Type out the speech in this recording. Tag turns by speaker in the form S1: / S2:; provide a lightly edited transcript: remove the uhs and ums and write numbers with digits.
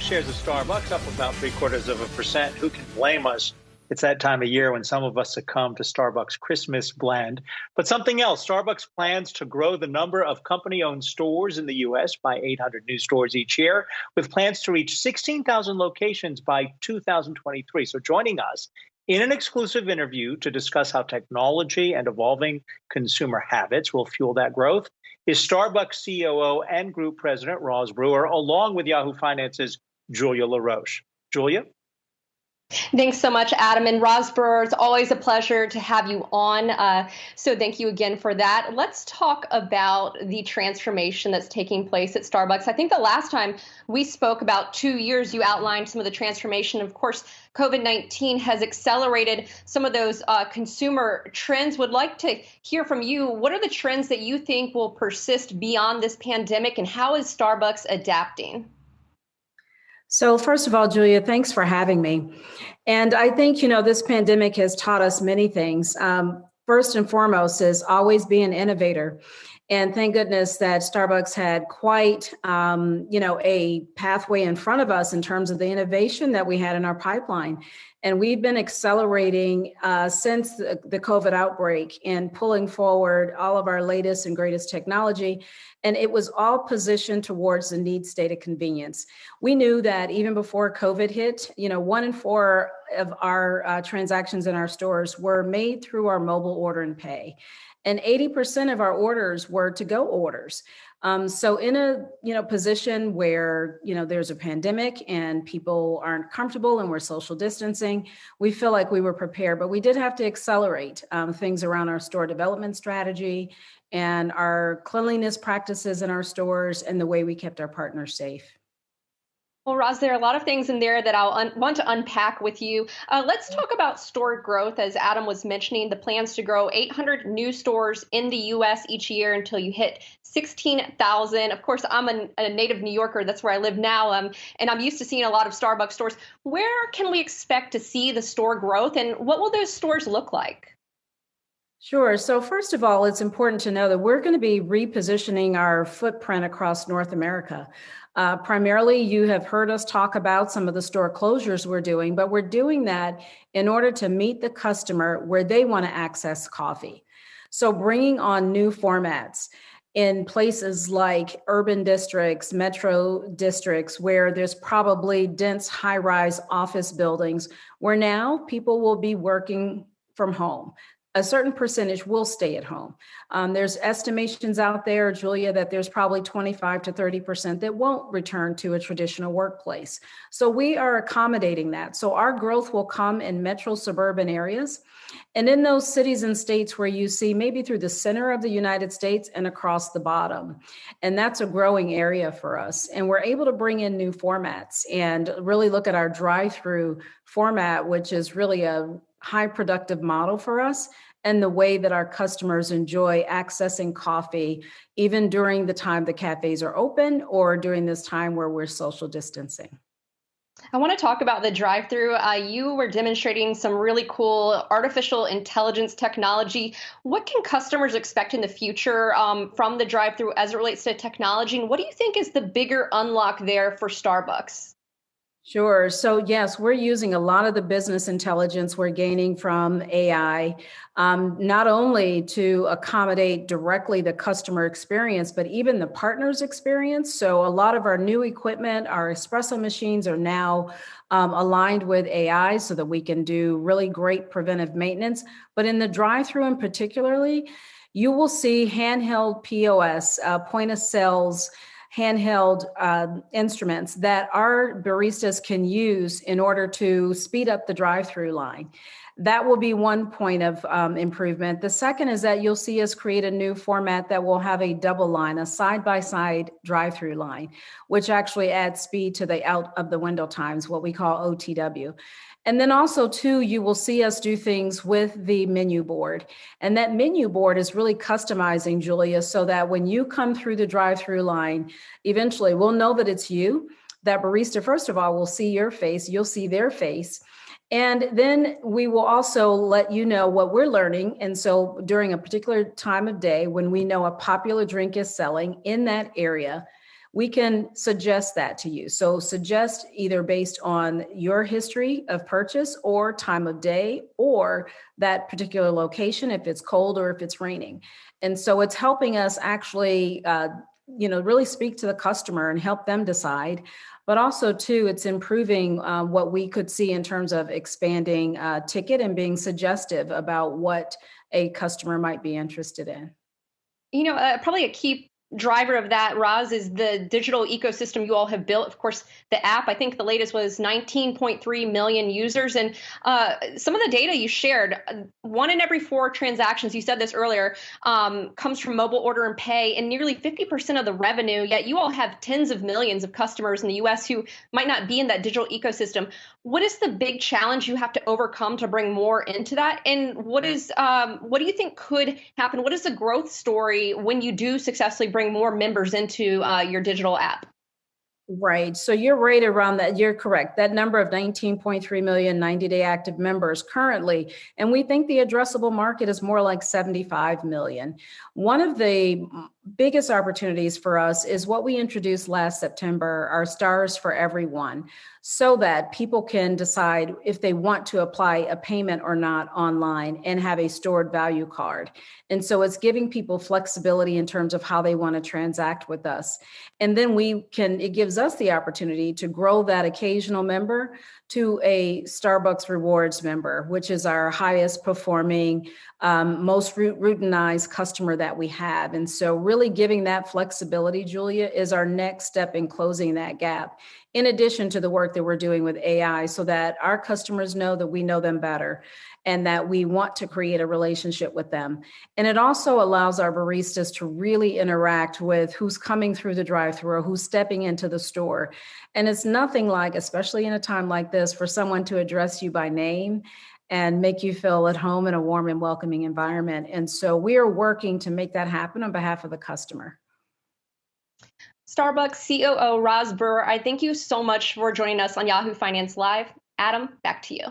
S1: shares of Starbucks up about 0.75%. Who can blame us? It's that time of year when some of us succumb to Starbucks Christmas blend. But something else, Starbucks plans to grow the number of company-owned stores in the U.S. by 800 new stores each year, with plans to reach 16,000 locations by 2023. So joining us in an exclusive interview to discuss how technology and evolving consumer habits will fuel that growth is Starbucks COO and Group President Roz Brewer, along with Yahoo Finance's Julia LaRoche. Julia?
S2: Thanks so much, Adam. And Roz Brewer, it's always a pleasure to have you on. So thank you again for that. Let's talk about the transformation that's taking place at Starbucks. I think the last time we spoke about 2 years, you outlined some of the transformation. Of course, COVID-19 has accelerated some of those consumer trends. Would like to hear from you. What are the trends that you think will persist beyond this pandemic, and how is Starbucks adapting?
S3: So first of all, Julia, thanks for having me. And I think, this pandemic has taught us many things. First and foremost is always be an innovator. And thank goodness that Starbucks had quite, a pathway in front of us in terms of the innovation that we had in our pipeline. And we've been accelerating since the COVID outbreak and pulling forward all of our latest and greatest technology. And it was all positioned towards the need state of convenience. We knew that even before COVID hit, 1 in 4 of our transactions in our stores were made through our mobile order and pay. And 80% of our orders were to-go orders. So in a position where there's a pandemic and people aren't comfortable and we're social distancing, we feel like we were prepared. But we did have to accelerate things around our store development strategy and our cleanliness practices in our stores and the way we kept our partners safe.
S2: Well, Roz, there are a lot of things in there that I'll want to unpack with you. Let's talk about store growth. As Adam was mentioning, the plans to grow 800 new stores in the U.S. each year until you hit 16,000. Of course, I'm a native New Yorker. That's where I live now. And I'm used to seeing a lot of Starbucks stores. Where can we expect to see the store growth, and what will those stores look like?
S3: Sure. So first of all, it's important to know that we're going to be repositioning our footprint across North America. Primarily, you have heard us talk about some of the store closures we're doing, but we're doing that in order to meet the customer where they want to access coffee. So bringing on new formats in places like urban districts, metro districts, where there's probably dense high-rise office buildings, where now people will be working from home. A certain percentage will stay at home. There's estimations out there, Julia, that there's probably 25 to 30% that won't return to a traditional workplace. So we are accommodating that. So our growth will come in metro suburban areas and in those cities and states where you see maybe through the center of the United States and across the bottom. And that's a growing area for us. And we're able to bring in new formats and really look at our drive-through format, which is really a high productive model for us, and the way that our customers enjoy accessing coffee, even during the time the cafes are open or during this time where we're social distancing.
S2: I want to talk about the drive-through. You were demonstrating some really cool artificial intelligence technology. What can customers expect in the future from the drive-through as it relates to technology? And what do you think is the bigger unlock there for Starbucks?
S3: Sure. So yes, we're using a lot of the business intelligence we're gaining from AI, not only to accommodate directly the customer experience, but even the partner's experience. So a lot of our new equipment, our espresso machines are now aligned with AI so that we can do really great preventive maintenance. But in the drive-through in particularly, you will see handheld POS, point of sales, handheld instruments that our baristas can use in order to speed up the drive-through line. That will be one point of improvement. The second is that you'll see us create a new format that will have a double line, a side-by-side drive-through line, which actually adds speed to the out of the window times, what we call OTW. And then also, too, you will see us do things with the menu board. And that menu board is really customizing, Julia, so that when you come through the drive-through line, eventually we'll know that it's you. That barista, first of all, will see your face, you'll see their face. And then we will also let you know what we're learning. And so during a particular time of day, when we know a popular drink is selling in that area, we can suggest that to you. So suggest either based on your history of purchase or time of day or that particular location, if it's cold or if it's raining. And so it's helping us actually, really speak to the customer and help them decide. But also, too, it's improving what we could see in terms of expanding ticket and being suggestive about what a customer might be interested in.
S2: Probably a key driver of that, Roz, is the digital ecosystem you all have built. Of course, the app, I think the latest was 19.3 million users. And some of the data you shared, 1 in every 4 transactions, you said this earlier, comes from mobile order and pay, and nearly 50% of the revenue, yet you all have tens of millions of customers in the US who might not be in that digital ecosystem. What is the big challenge you have to overcome to bring more into that? And what do you think could happen? What is the growth story when you do successfully bring more members into your digital app?
S3: Right. So you're right around that. You're correct. That number of 19.3 million 90-day active members currently, and we think the addressable market is more like 75 million. One of the biggest opportunities for us is what we introduced last September, our Stars for Everyone, so that people can decide if they want to apply a payment or not online and have a stored value card. And so it's giving people flexibility in terms of how they want to transact with us. And then it gives us the opportunity to grow that occasional member to a Starbucks Rewards member, which is our highest performing, most routinized customer that we have. And so really giving that flexibility, Julia, is our next step in closing that gap, in addition to the work that we're doing with AI, so that our customers know that we know them better and that we want to create a relationship with them. And it also allows our baristas to really interact with who's coming through the drive-thru or who's stepping into the store. And it's nothing like, especially in a time like this, for someone to address you by name and make you feel at home in a warm and welcoming environment. And so we are working to make that happen on behalf of the customer.
S2: Starbucks COO Roz Brewer, I thank you so much for joining us on Yahoo Finance Live. Adam, back to you.